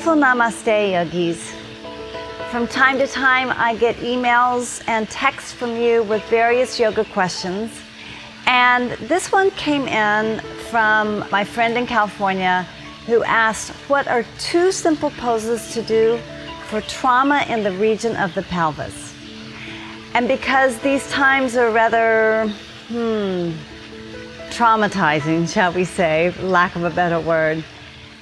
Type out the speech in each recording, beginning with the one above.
Beautiful Namaste, yogis. From time to time, I get emails and texts from you with various yoga questions. And this one came in from my friend in California who asked, what are 2 simple poses to do for trauma in the region of the pelvis? And because these times are rather, traumatizing, shall we say, lack of a better word,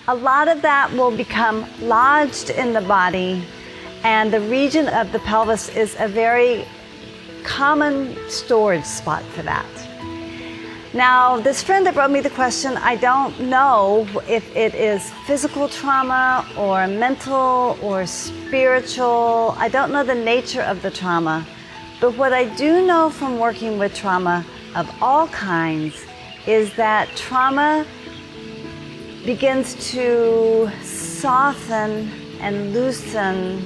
a lot of that will become lodged in the body, and the region of the pelvis is a very common storage spot for that. Now, this friend that wrote me the question, I don't know if it is physical trauma or mental or spiritual. I don't know the nature of the trauma. But what I do know from working with trauma of all kinds is that trauma begins to soften and loosen,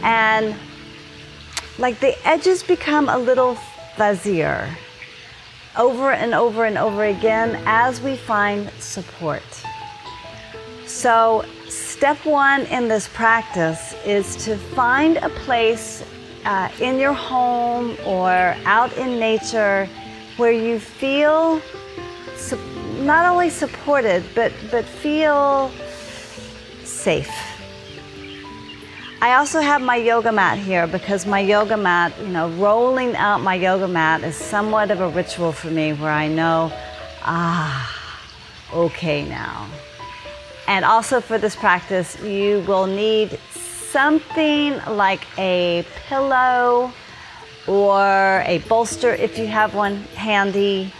and like the edges become a little fuzzier over and over and over again as we find support. So step 1 in this practice is to find a place in your home or out in nature where you feel not only supported, but feel safe. I also have my yoga mat here because my yoga mat, rolling out my yoga mat is somewhat of a ritual for me where I know, okay now. And also for this practice, you will need something like a pillow or a bolster if you have one handy,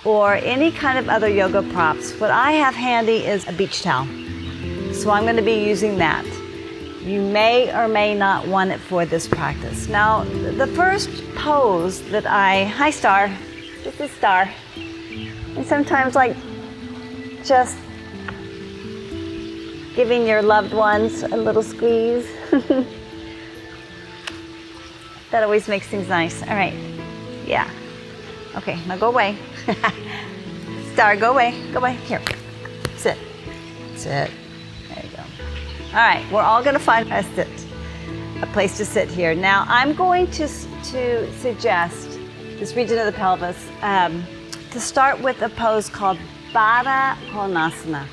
or any kind of other yoga props. What I have handy is a beach towel. So I'm going to be using that. You may or may not want it for this practice. Now, the first pose that hi Star, this is Star. And sometimes just giving your loved ones a little squeeze. That always makes things nice. All right, yeah. Okay, now go away. Star, go away, here, sit. There you go. All right, we're all gonna find a place to sit here. Now, I'm going to suggest this region of the pelvis to start with a pose called Baddha Konasana,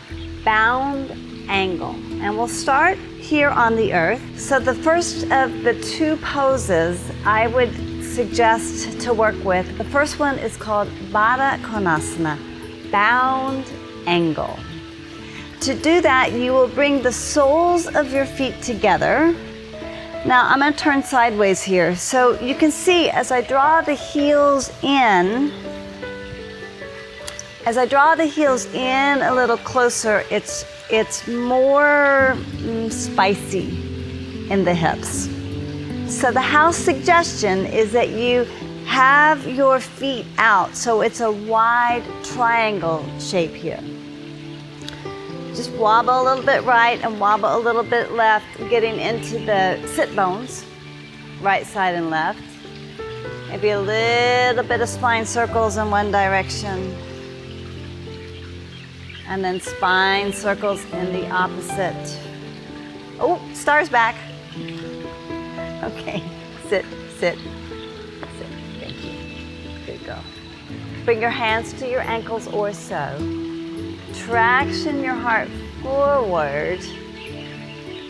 bound angle. And we'll start here on the earth. So the first of the 2 poses I would suggest to work with, the first one is called Baddha Konasana, bound angle. To do that, you will bring the soles of your feet together. Now, I'm going to turn sideways here. So you can see as I draw the heels in, a little closer, it's more spicy in the hips. So the house suggestion is that you have your feet out, so it's a wide triangle shape here. Just wobble a little bit right and wobble a little bit left, getting into the sit bones, right side and left. Maybe a little bit of spine circles in one direction, and then spine circles in the opposite. Oh, Star's back. Okay, sit. Thank you. Good go. Bring your hands to your ankles or so. Traction your heart forward.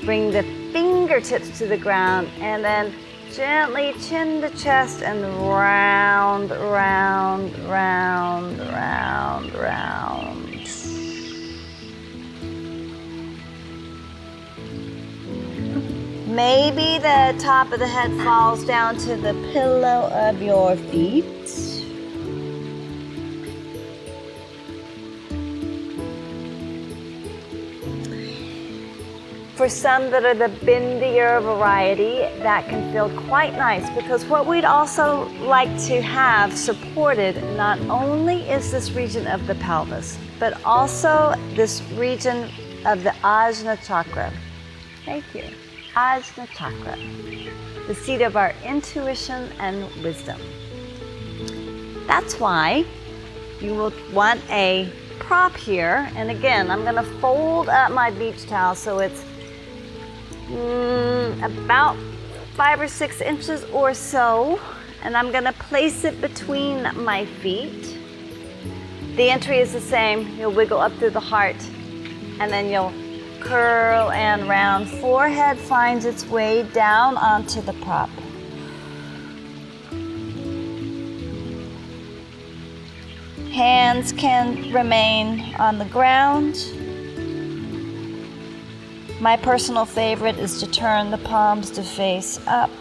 Bring the fingertips to the ground, and then gently chin to chest and round. Maybe the top of the head falls down to the pillow of your feet. For some that are the bendier variety, that can feel quite nice, because what we'd also like to have supported not only is this region of the pelvis, but also this region of the Ajna chakra. Thank you. Ajna chakra, the seat of our intuition and wisdom. That's why you will want a prop here. And again, I'm going to fold up my beach towel so it's about 5 or 6 inches or so. And I'm gonna place it between my feet. The entry is the same. You'll wiggle up through the heart and then you'll curl and round. Forehead finds its way down onto the prop. Hands can remain on the ground. My personal favorite is to turn the palms to face up.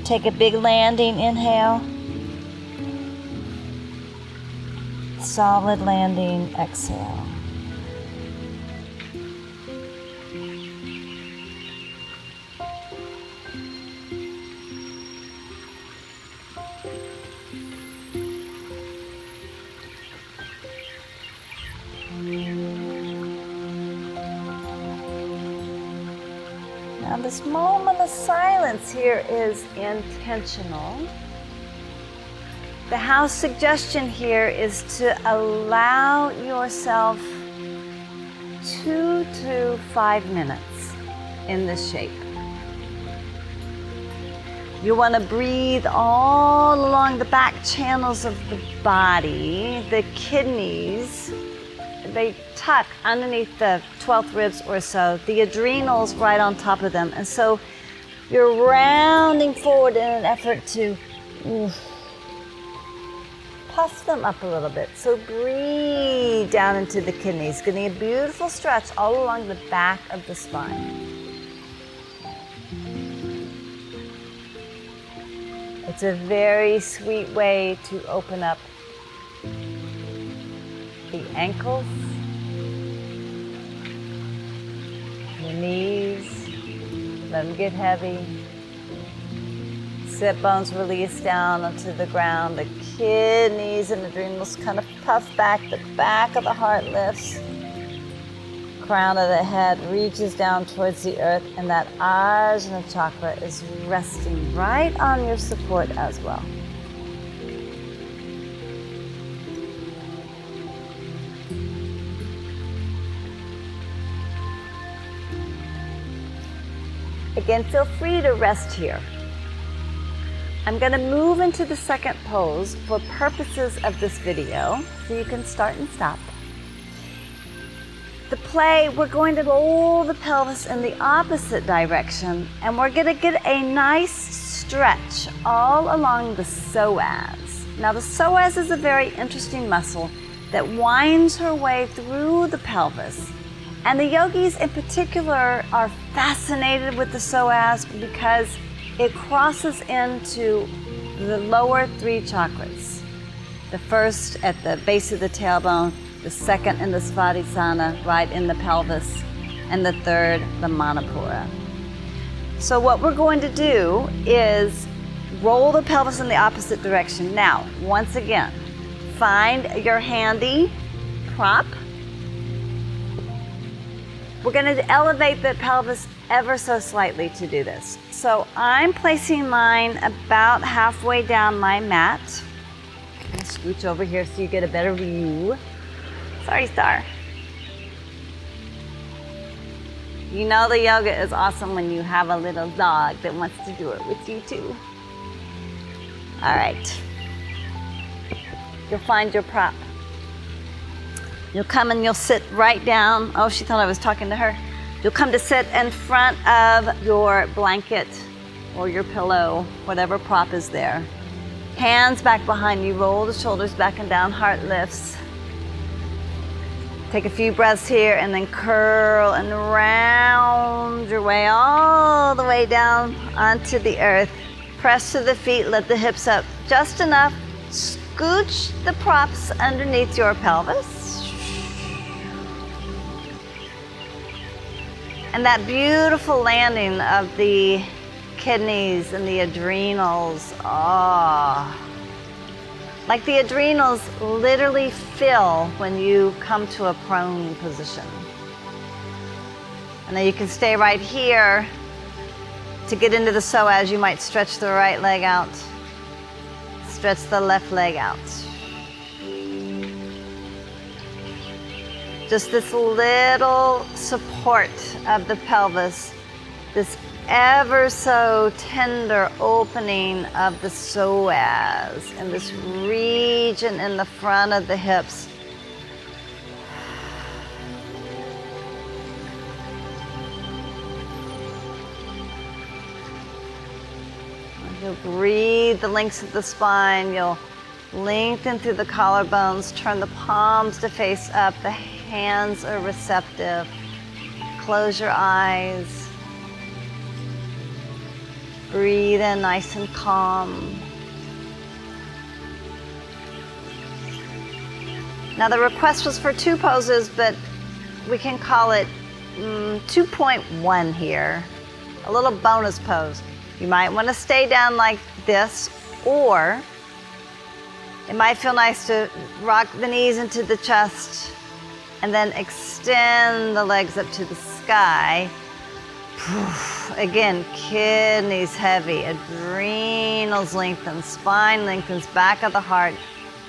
Take a big landing inhale. Solid landing exhale. Now this moment of silence here is intentional. The house suggestion here is to allow yourself 2 to 5 minutes in this shape. You want to breathe all along the back channels of the body. The kidneys, they tuck underneath the 12th ribs or so. The adrenals right on top of them. And so you're rounding forward in an effort to puff them up a little bit. So breathe down into the kidneys, getting a beautiful stretch all along the back of the spine. It's a very sweet way to open up the ankles, the knees, let them get heavy. Sit bones release down onto the ground. The kidneys and adrenals kind of puff back. The back of the heart lifts. Crown of the head reaches down towards the earth, and that Ajna chakra is resting right on your support as well. Again, feel free to rest here. I'm going to move into the second pose for purposes of this video, so you can start and stop. The play, we're going to roll the pelvis in the opposite direction, and we're going to get a nice stretch all along the psoas. Now, the psoas is a very interesting muscle that winds her way through the pelvis. And the yogis in particular are fascinated with the psoas because it crosses into the lower 3 chakras. The first at the base of the tailbone, the second in the svadhisthana, right in the pelvis, and the third, the manipura. So what we're going to do is roll the pelvis in the opposite direction. Now, once again, find your handy prop. We're going to elevate the pelvis ever so slightly to do this. So I'm placing mine about halfway down my mat. I'm going to scooch over here so you get a better view. Sorry, Star. You know the yoga is awesome when you have a little dog that wants to do it with you too. All right. You'll find your prop. You'll come and you'll sit right down. Oh, she thought I was talking to her. You'll come to sit in front of your blanket or your pillow, whatever prop is there. Hands back behind you, roll the shoulders back and down, heart lifts. Take a few breaths here and then curl and round your way all the way down onto the earth. Press to the feet, let the hips up just enough. Scooch the props underneath your pelvis. And that beautiful landing of the kidneys and the adrenals, like the adrenals literally fill when you come to a prone position. And then you can stay right here. To get into the psoas, you might stretch the right leg out, stretch the left leg out. Just this little support of the pelvis, this ever so tender opening of the psoas and this region in the front of the hips. You'll breathe the lengths of the spine. You'll lengthen through the collarbones. Turn the palms to face up. The hands are receptive. Close your eyes. Breathe in nice and calm. Now the request was for 2 poses, but we can call it 2.1 here. A little bonus pose. You might want to stay down like this, or it might feel nice to rock the knees into the chest and then extend the legs up to the sky. Again, kidneys heavy, adrenals lengthen, spine lengthens, back of the heart.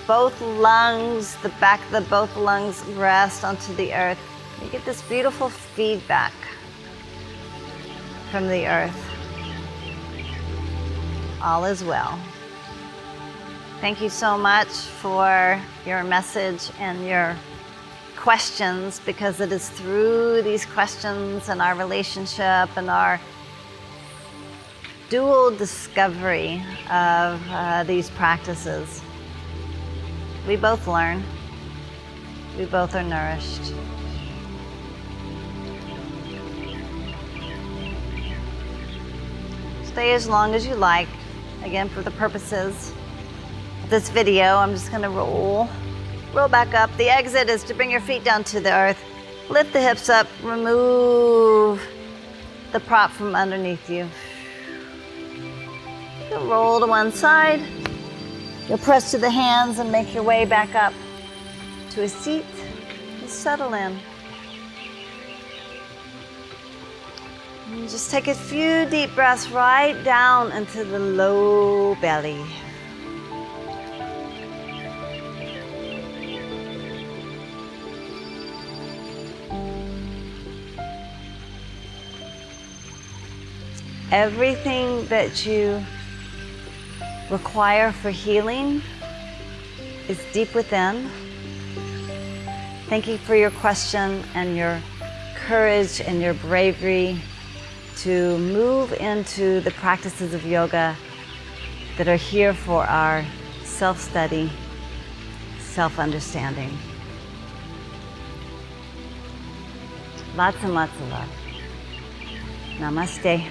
Both lungs, the back of both lungs rest onto the earth. You get this beautiful feedback from the earth. All is well. Thank you so much for your message and your questions, because it is through these questions and our relationship and our dual discovery of these practices. We both learn. We both are nourished. Stay as long as you like. Again, for the purposes of this video, I'm just going to roll back up. The exit is to bring your feet down to the earth. Lift the hips up. Remove the prop from underneath you. You'll roll to one side. You'll press to the hands and make your way back up to a seat. Just settle in. And just take a few deep breaths right down into the low belly. Everything that you require for healing is deep within. Thank you for your question and your courage and your bravery to move into the practices of yoga that are here for our self-study, self-understanding. Lots and lots of love. Namaste.